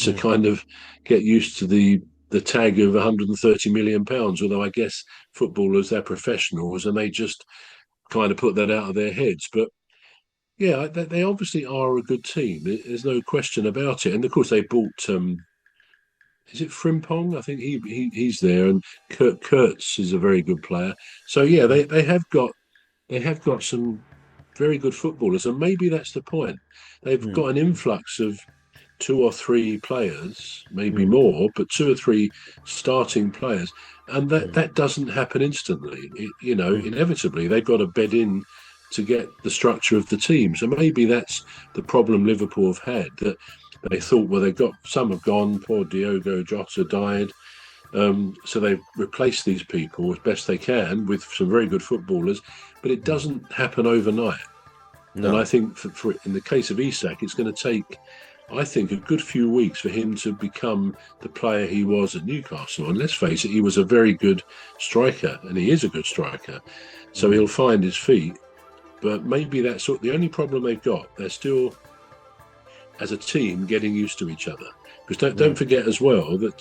to kind of get used to the tag of 130 million pounds. Although I guess footballers, they're professionals and they just kind of put that out of their heads. But yeah, they obviously are a good team. There's no question about it. And of course, they bought. Is it Frimpong? I think he's there, and Kurtz is a very good player. So yeah, they have got some very good footballers, and maybe that's the point. They've Mm, got an influx of two or three players, maybe mm, more, but two or three starting players, and mm, that doesn't happen instantly. mm, Inevitably they've got to bed in to get the structure of the team. So maybe that's the problem Liverpool have had, that they thought, well, they've got some have gone. Poor Diogo Jota died. So they've replaced these people as best they can with some very good footballers, but it mm. doesn't happen overnight. And I No. think for in the case of Isak, it's going to take, I think, a good few weeks for him to become the player he was at Newcastle. And let's face it, he was a very good striker, and he is a good striker. So Mm, he'll find his feet. But maybe that's the only problem they've got. They're still, as a team, getting used to each other. Because don't mm. forget as well that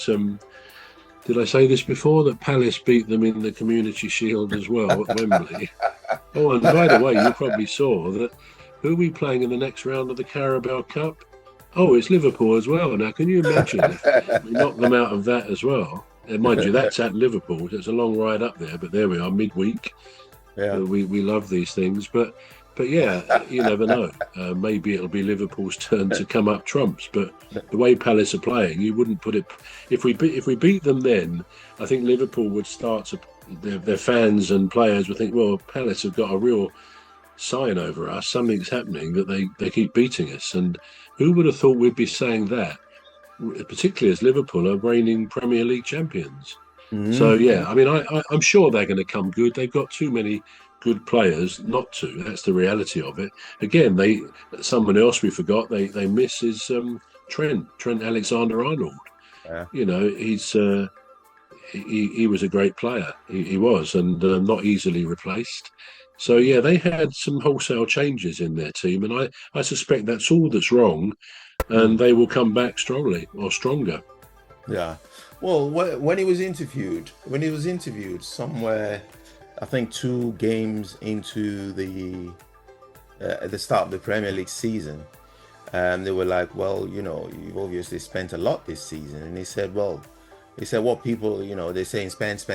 did I say this before, that Palace beat them in the Community Shield as well at Wembley? Oh, and by the way, you probably saw that who are we playing in the next round of the Carabao Cup? Oh, it's Liverpool as well. Now, can you imagine if we knock them out of that as well? And mind you, that's at Liverpool. It's a long ride up there, but there we are, midweek. Yeah. We love these things, but yeah, you never know. Maybe it'll be Liverpool's turn to come up trumps. But the way Palace are playing, you wouldn't put it. If we beat them, then I think Liverpool would start to their fans and players would think, well, Palace have got a real sign over us. Something's happening that they keep beating us. And who would have thought we'd be saying that, particularly as Liverpool are reigning Premier League champions? So Mm, yeah, I mean, I'm sure they're going to come good. They've got too many good players not to. That's the reality of it. Again, someone else we forgot they miss is Trent Alexander-Arnold. yeah. He was a great player. He was, and not easily replaced. So yeah, they had some wholesale changes in their team, and I suspect that's all that's wrong, and Mm, they will come back strongly or stronger. yeah. Well, when he was interviewed somewhere, I think two games into the at the start of the Premier League season, they were like, "Well, you've obviously spent a lot this season," and he said, "Well." He said, what people, they're saying spend.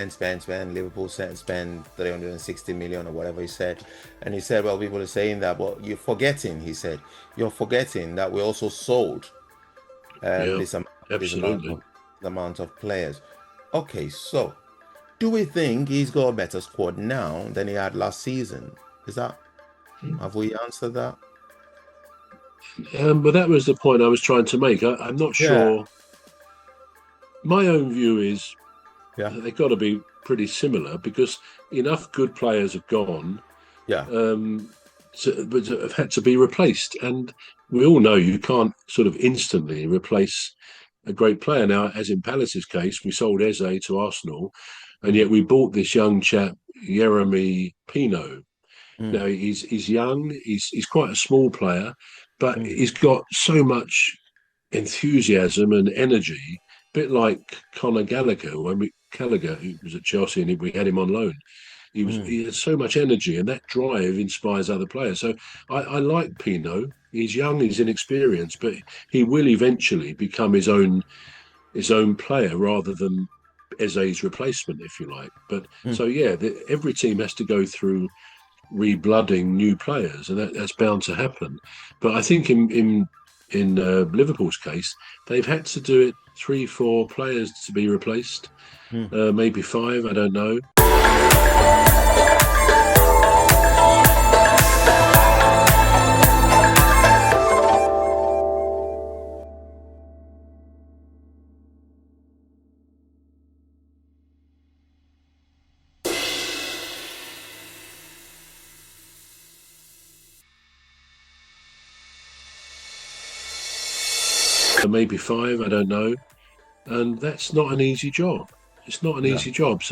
Liverpool said spend 360 million or whatever he said. And he said, well, people are saying that, but you're forgetting, he said, you're forgetting that we also sold Yeah, this, this amount absolutely. of players. Okay, so do we think he's got a better squad now than he had last season? Have we answered that? But that was the point I was trying to make. I'm not Yeah, sure. My own view is yeah, that they've got to be pretty similar because enough good players have gone, yeah. um, but have had to be replaced. And we all know you can't sort of instantly replace a great player. Now, as in Palace's case, we sold Eze to Arsenal, and Mm, yet we bought this young chap, Jeremy Pino. mm, Now he's young, he's quite a small player, but mm, he's got so much enthusiasm and energy, a bit like Conor Gallagher Gallagher, who was at Chelsea and we had him on loan. mm, He has so much energy and that drive inspires other players. So I like Pino. He's young, he's inexperienced, but he will eventually become his own player rather than Eze's replacement, if you like. But mm. so yeah, every team has to go through reblooding new players, and that's bound to happen. But I think in Liverpool's case, they've had to do it 3, 4 players to be replaced, Mm. maybe 5. I don't know. Maybe 5. I don't know. And that's not an easy job. It's not an No, easy job.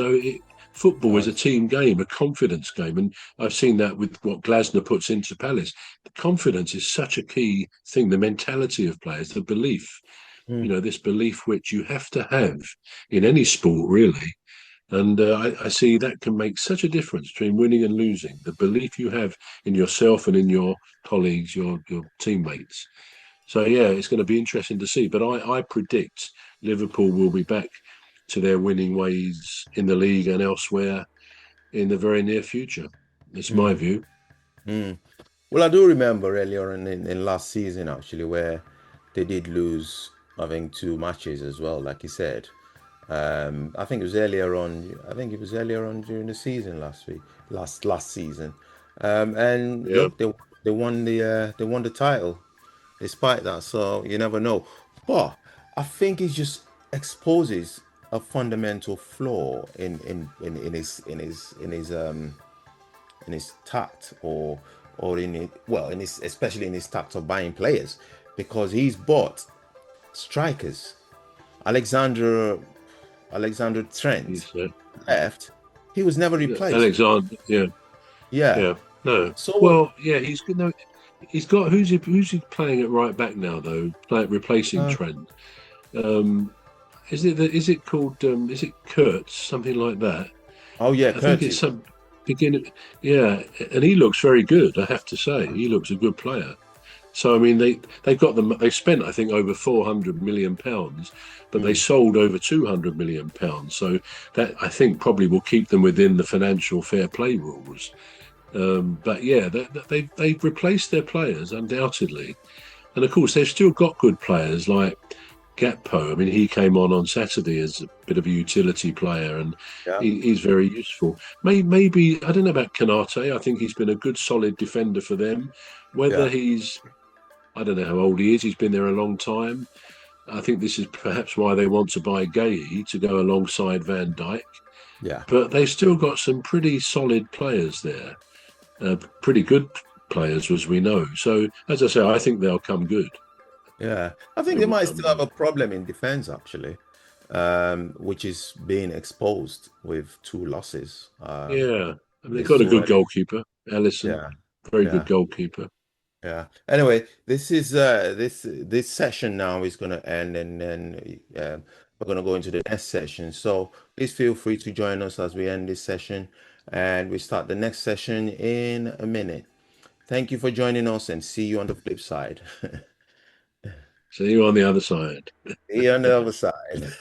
Football no, is a team game, a confidence game, and I've seen that with what Glasner puts into Palace. The confidence is such a key thing. The mentality of players, the belief. Mm, this belief which you have to have in any sport, really. And I see that can make such a difference between winning and losing. The belief you have in yourself and in your colleagues, your teammates. So yeah, it's going to be interesting to see. But I predict Liverpool will be back to their winning ways in the league and elsewhere in the very near future. It's my mm, view. mm. Well, I do remember earlier in last season actually where they did lose, I think, two matches as well, like you said. I think it was earlier on. I think it was earlier on during the season last week, last season. And Yeah, look, they won the title despite that. So you never know. But I think it just exposes a fundamental flaw in his tact or in it well in his especially in his tact of buying players because he's bought strikers. Alexander Alexander Trent he's left. He was never replaced. Alexander. Yeah, Yeah. yeah. No, So well, yeah, he's good. No, he's got who's he playing at right back now though? Replacing uh, Trent. Um, is it called is it Kurtz something like that? oh yeah, I think it's Curtis. some beginning. Yeah, and he looks very good. I have to say, he looks a good player. So I mean, they got them. They spent I think over £400 million, but they Mm, sold over £200 million. So that I think probably will keep them within the financial fair play rules. But yeah, they've replaced their players undoubtedly, and of course they've still got good players like Gatpo. I mean, he came on Saturday as a bit of a utility player, and yeah, he's very useful. Maybe I don't know about Canate. I think he's been a good, solid defender for them. Whether yeah, he's I don't know how old he is. He's been there a long time. I think this is perhaps why they want to buy Gay to go alongside Van Dijk. yeah. But they've still got some pretty solid players there, pretty good players, as we know. So, as I say, I think they'll come good. Yeah, I think They they will might come still have good. a problem in defense actually, which is being exposed with two losses. Yeah. I mean, they've This got a good already. goalkeeper, Ellison, Yeah, very good yeah, goalkeeper. yeah. Anyway, this session now is going to end, and then we're going to go into the next session. So please feel free to join us as we end this session, and we start the next session in a minute. Thank you for joining us, and see you on the flip side. See you on the other side. See you on the other side.